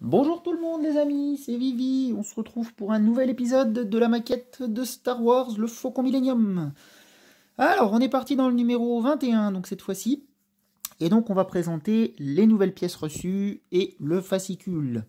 Bonjour tout le monde les amis, c'est Vivi, on se retrouve pour un nouvel épisode de la maquette de Star Wars, le Faucon Millenium. Alors, on est parti dans le numéro 21, donc cette fois-ci, et donc on va présenter les nouvelles pièces reçues et le fascicule.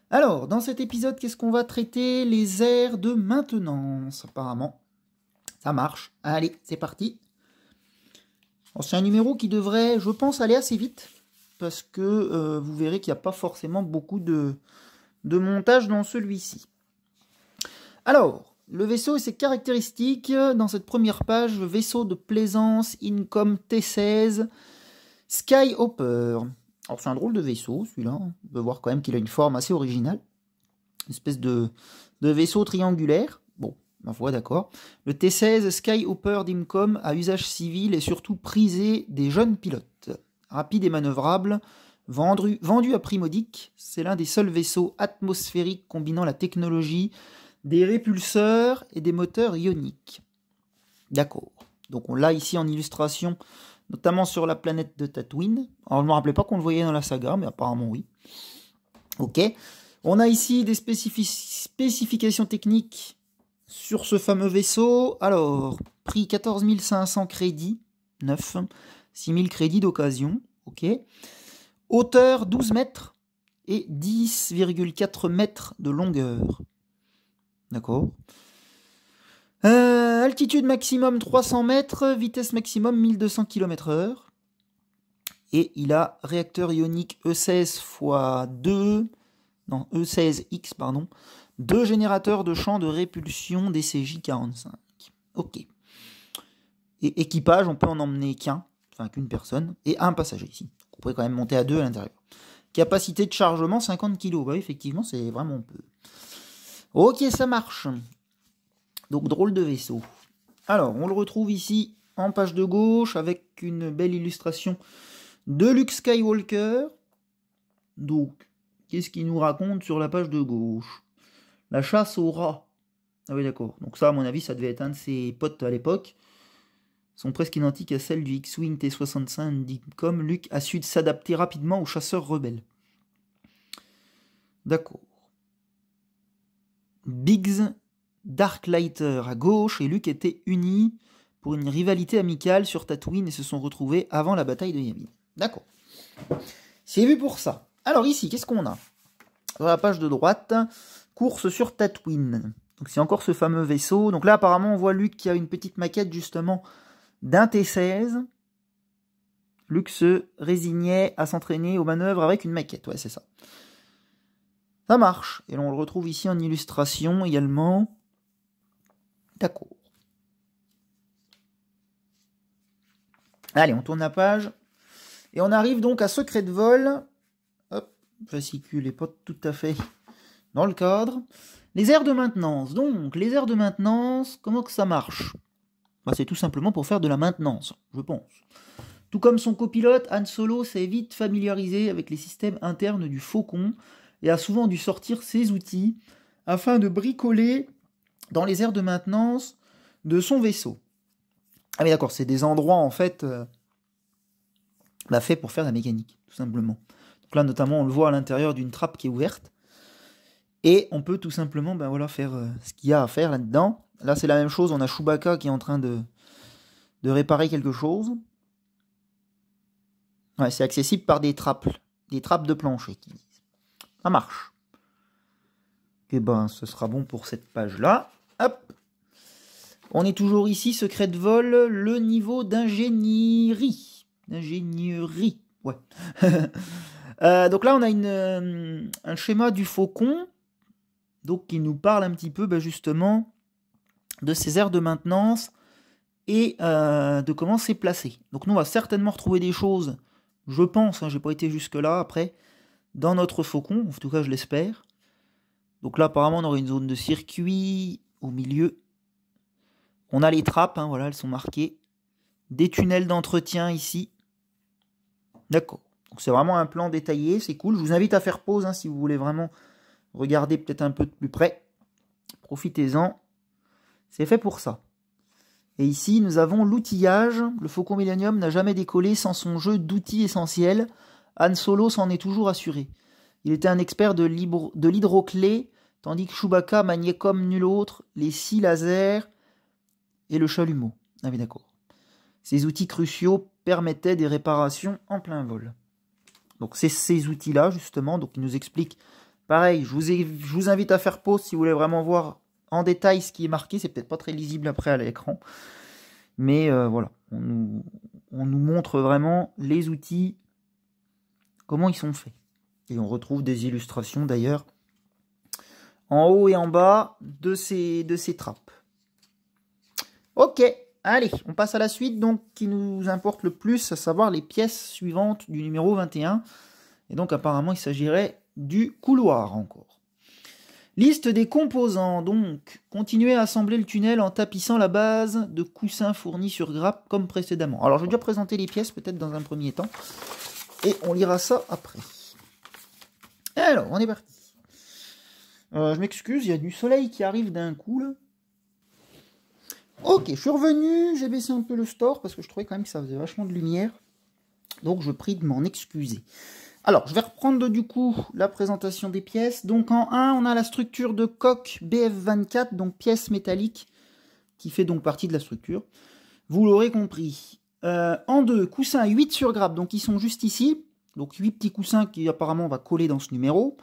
Alors, dans cet épisode, qu'est-ce qu'on va traiter? Les aires de maintenance, apparemment. Ça marche. Allez, c'est parti. C'est un numéro qui devrait, je pense, aller assez vite, parce que vous verrez qu'il n'y a pas forcément beaucoup de montage dans celui-ci. Alors, le vaisseau et ses caractéristiques, dans cette première page, vaisseau de plaisance Incom T16 Skyhopper. Alors c'est un drôle de vaisseau celui-là, on peut voir quand même qu'il a une forme assez originale, une espèce de vaisseau triangulaire, bon, ma foi d'accord. Le T16 Skyhopper d'Incom à usage civil et surtout prisé des jeunes pilotes. Rapide et manœuvrable, vendu à prix modique, c'est l'un des seuls vaisseaux atmosphériques combinant la technologie des répulseurs et des moteurs ioniques. D'accord. Donc on l'a ici en illustration, notamment sur la planète de Tatooine. Alors je ne me rappelais pas qu'on le voyait dans la saga, mais apparemment oui. Ok. On a ici des spécifications techniques sur ce fameux vaisseau. Alors, prix 14 500 crédits, 9, 6 000 crédits d'occasion. Ok. Hauteur 12 mètres et 10,4 mètres de longueur. D'accord. Altitude maximum 300 mètres, vitesse maximum 1200 km/h. Et il a réacteur ionique E16 x 2, non, E16X, pardon, 2 générateurs de champ de répulsion DCJ-45. Ok. Et équipage, on peut en emmener qu'une personne, et un passager ici. On pourrait quand même monter à 2 à l'intérieur. Capacité de chargement 50 kg. Bah, effectivement, c'est vraiment peu. Ok, ça marche. Donc, drôle de vaisseau. Alors, on le retrouve ici en page de gauche avec une belle illustration de Luke Skywalker. Donc, qu'est-ce qu'il nous raconte sur la page de gauche? La chasse au rat. Ah oui, d'accord. Donc ça, à mon avis, ça devait être un de ses potes à l'époque. Ils sont presque identiques à celles du X-Wing T65 d'Incom. Luke a su s'adapter rapidement aux chasseurs rebelles. D'accord. Biggs Darklighter à gauche et Luke étaient unis pour une rivalité amicale sur Tatooine et se sont retrouvés avant la bataille de Yavin. D'accord. C'est vu pour ça. Alors ici, qu'est-ce qu'on a? Sur la page de droite, course sur Tatooine. Donc c'est encore ce fameux vaisseau. Donc là, apparemment, on voit Luke qui a une petite maquette justement d'un T16. Luke se résignait à s'entraîner aux manœuvres avec une maquette. Ouais, c'est ça. Ça marche. Et on le retrouve ici en illustration également. D'accord. Allez, on tourne la page. Et on arrive donc à Secret de vol. Hop, fascicule n'est pas tout à fait dans le cadre. Les aires de maintenance. Donc, les aires de maintenance, comment que ça marche? Bah, c'est tout simplement pour faire de la maintenance, je pense. Tout comme son copilote, Han Solo s'est vite familiarisé avec les systèmes internes du Faucon et a souvent dû sortir ses outils afin de bricoler dans les aires de maintenance de son vaisseau. Ah mais d'accord, c'est des endroits en fait faits pour faire de la mécanique, tout simplement. Donc là notamment on le voit à l'intérieur d'une trappe qui est ouverte. Et on peut tout simplement faire ce qu'il y a à faire là-dedans. Là c'est la même chose, on a Chewbacca qui est en train de réparer quelque chose. Ouais, c'est accessible par des trappes de plancher. Ça marche. Et ce sera bon pour cette page-là. Hop. On est toujours ici, secret de vol, le niveau d'ingénierie. Ouais. Donc là, on a un schéma du Faucon, donc qui nous parle un petit peu justement de ces aires de maintenance et de comment c'est placé. Donc nous, on va certainement retrouver des choses, je pense, j'ai pas été jusque-là après, dans notre Faucon, en tout cas je l'espère. Donc là, apparemment, on aurait une zone de circuit au milieu. On a les trappes, voilà, elles sont marquées. Des tunnels d'entretien ici. D'accord. Donc c'est vraiment un plan détaillé, c'est cool. Je vous invite à faire pause si vous voulez vraiment regarder peut-être un peu de plus près. Profitez-en. C'est fait pour ça. Et ici, nous avons l'outillage. Le Faucon Millenium n'a jamais décollé sans son jeu d'outils essentiels. Han Solo s'en est toujours assuré. Il était un expert de l'hydroclé, tandis que Chewbacca maniait comme nul autre les 6 lasers et le chalumeau. Ah oui, d'accord. Ces outils cruciaux permettaient des réparations en plein vol. Donc c'est ces outils-là, justement, donc il nous explique. Pareil, je vous invite à faire pause si vous voulez vraiment voir en détail ce qui est marqué. C'est peut-être pas très lisible après à l'écran. Mais voilà, on nous montre vraiment les outils, comment ils sont faits. Et on retrouve des illustrations d'ailleurs en haut et en bas de ces trappes. Ok, allez, on passe à la suite, donc qui nous importe le plus, à savoir les pièces suivantes du numéro 21. Et donc apparemment il s'agirait du couloir encore. Liste des composants, donc. Continuez à assembler le tunnel en tapissant la base de coussins fournis sur grappe comme précédemment. Alors je vais déjà présenter les pièces peut-être dans un premier temps. Et on lira ça après. Alors, on est parti. Je m'excuse, il y a du soleil qui arrive d'un coup là. Ok, je suis revenu, j'ai baissé un peu le store parce que je trouvais quand même que ça faisait vachement de lumière. Donc je prie de m'en excuser. Alors, je vais reprendre du coup la présentation des pièces. Donc en 1, on a la structure de coque BF24, donc pièce métallique, qui fait donc partie de la structure. Vous l'aurez compris. En 2, coussins 8 sur grappe, donc ils sont juste ici. Donc 8 petits coussins qui apparemment va coller dans ce numéro.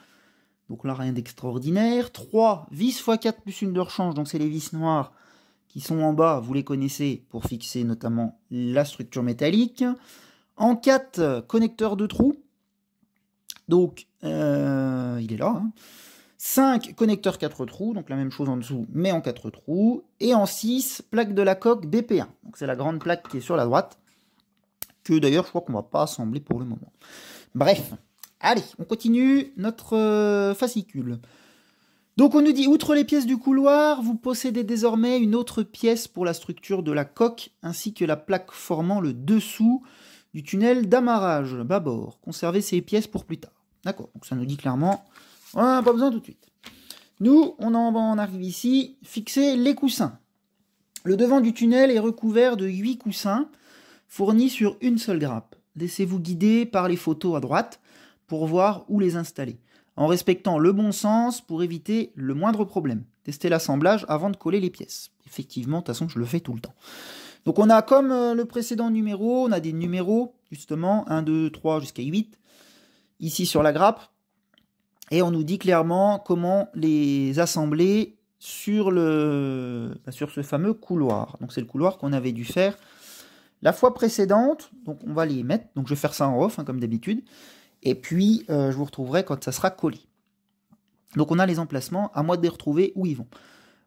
Donc là, rien d'extraordinaire. 3, vis x4 plus une de rechange, donc c'est les vis noires qui sont en bas, vous les connaissez, pour fixer notamment la structure métallique. En 4, connecteur de trous. Donc, il est là. Hein. 5, connecteur 4 trous, donc la même chose en dessous, mais en 4 trous. Et en 6, plaque de la coque BP1. Donc c'est la grande plaque qui est sur la droite, que d'ailleurs je crois qu'on ne va pas assembler pour le moment. Bref, allez, on continue notre fascicule. Donc on nous dit, outre les pièces du couloir, vous possédez désormais une autre pièce pour la structure de la coque, ainsi que la plaque formant le dessous du tunnel d'amarrage bâbord. Conservez ces pièces pour plus tard. D'accord, donc ça nous dit clairement, on n'a pas besoin tout de suite. Nous, on arrive ici, fixer les coussins. Le devant du tunnel est recouvert de 8 coussins, fournis sur une seule grappe. Laissez-vous guider par les photos à droite pour voir où les installer, en respectant le bon sens pour éviter le moindre problème. Testez l'assemblage avant de coller les pièces. Effectivement, de toute façon, je le fais tout le temps. Donc on a comme le précédent numéro, on a des numéros, justement, 1, 2, 3 jusqu'à 8, ici sur la grappe, et on nous dit clairement comment les assembler sur ce fameux couloir. Donc c'est le couloir qu'on avait dû faire la fois précédente, donc on va les mettre, donc je vais faire ça en off, hein, comme d'habitude, et puis je vous retrouverai quand ça sera collé. Donc on a les emplacements, à moi de les retrouver où ils vont.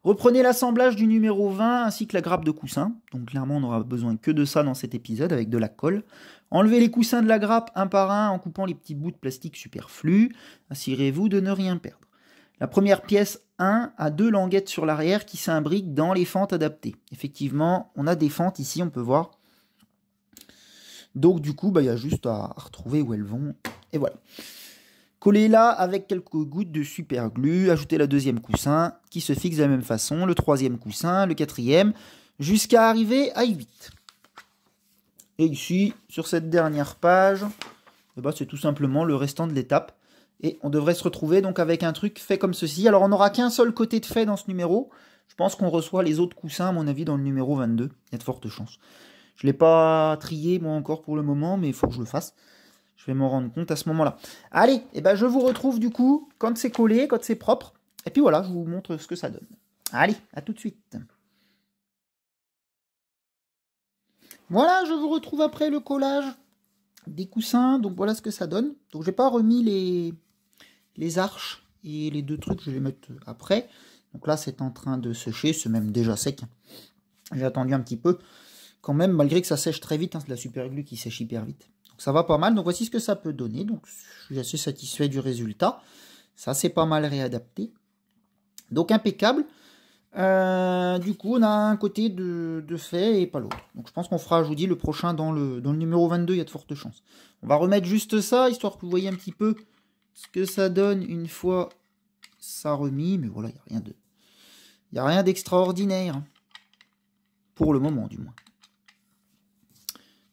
Reprenez l'assemblage du numéro 20 ainsi que la grappe de coussin. Donc clairement on n'aura besoin que de ça dans cet épisode avec de la colle. Enlevez les coussins de la grappe un par un en coupant les petits bouts de plastique superflus. Assurez-vous de ne rien perdre. La première pièce 1 a 2 languettes sur l'arrière qui s'imbriquent dans les fentes adaptées. Effectivement, on a des fentes ici, on peut voir. Donc du coup, il y a juste à retrouver où elles vont. Et voilà. Collez-la avec quelques gouttes de super glue, ajoutez la deuxième coussin qui se fixe de la même façon, le troisième coussin, le quatrième, jusqu'à arriver à 8. Et ici, sur cette dernière page, c'est tout simplement le restant de l'étape. Et on devrait se retrouver donc avec un truc fait comme ceci. Alors on n'aura qu'un seul côté de fait dans ce numéro. Je pense qu'on reçoit les autres coussins, à mon avis, dans le numéro 22. Il y a de fortes chances. Je ne l'ai pas trié, moi, encore pour le moment, mais il faut que je le fasse. Je vais m'en rendre compte à ce moment-là. Allez, je vous retrouve du coup quand c'est collé, quand c'est propre. Et puis voilà, je vous montre ce que ça donne. Allez, à tout de suite. Voilà, je vous retrouve après le collage des coussins. Donc voilà ce que ça donne. Donc j'ai pas remis les arches et les 2 trucs, je vais les mettre après. Donc là, c'est en train de sécher, c'est même déjà sec. J'ai attendu un petit peu. Quand même, malgré que ça sèche très vite, hein, c'est de la super glue qui sèche hyper vite. Donc ça va pas mal, donc voici ce que ça peut donner. Donc je suis assez satisfait du résultat. Ça c'est pas mal réadapté. Donc impeccable. Du coup, on a un côté de fait et pas l'autre. Donc je pense qu'on fera, je vous dis, le prochain dans le numéro 22, il y a de fortes chances. On va remettre juste ça, histoire que vous voyez un petit peu ce que ça donne une fois ça remis. Mais voilà, il n'y a rien d'extraordinaire. Hein. Pour le moment, du moins.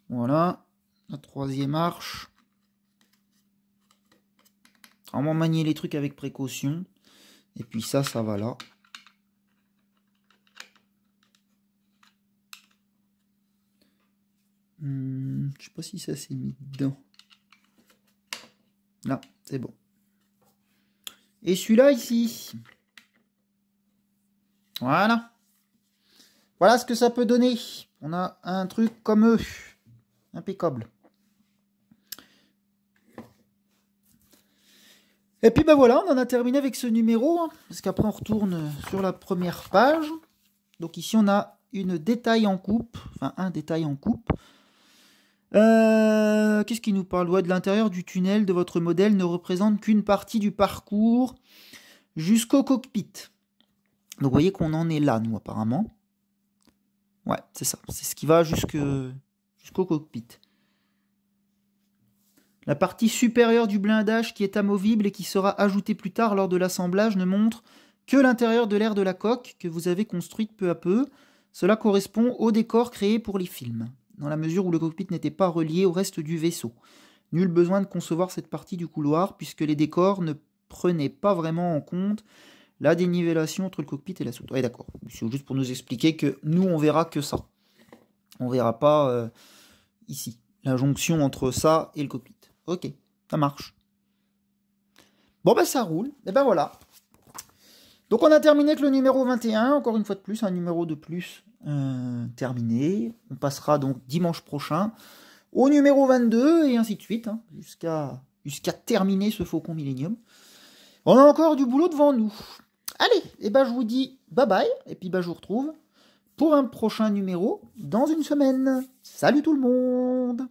Voilà. La troisième arche. Vraiment manier les trucs avec précaution. Et puis ça va là. Je sais pas si ça s'est mis dedans. Là, c'est bon. Et celui-là ici. Voilà. Voilà ce que ça peut donner. On a un truc comme eux. Impeccable. Et puis ben voilà, on en a terminé avec ce numéro. Hein, parce qu'après on retourne sur la première page. Donc ici on a une détail en coupe. Enfin un détail en coupe. Qu'est-ce qu'il nous parle? Ouais, de l'intérieur du tunnel de votre modèle ne représente qu'une partie du parcours jusqu'au cockpit. Donc vous voyez qu'on en est là, nous, apparemment. Ouais, c'est ça. C'est ce qui va jusqu'au cockpit. La partie supérieure du blindage qui est amovible et qui sera ajoutée plus tard lors de l'assemblage ne montre que l'intérieur de l'aire de la coque que vous avez construite peu à peu. Cela correspond au décor créé pour les films, dans la mesure où le cockpit n'était pas relié au reste du vaisseau. Nul besoin de concevoir cette partie du couloir, puisque les décors ne prenaient pas vraiment en compte la dénivellation entre le cockpit et la soute. Ouais, d'accord. C'est juste pour nous expliquer que nous, on verra que ça. On verra pas ici, la jonction entre ça et le cockpit. Ok, ça marche. Bon, ben ça roule. Et ben voilà. Donc on a terminé avec le numéro 21, encore une fois de plus, un numéro de plus terminé. On passera donc dimanche prochain au numéro 22 et ainsi de suite, hein, jusqu'à terminer ce Faucon Millenium. On a encore du boulot devant nous. Allez, et ben je vous dis bye bye, et puis ben je vous retrouve pour un prochain numéro dans une semaine. Salut tout le monde!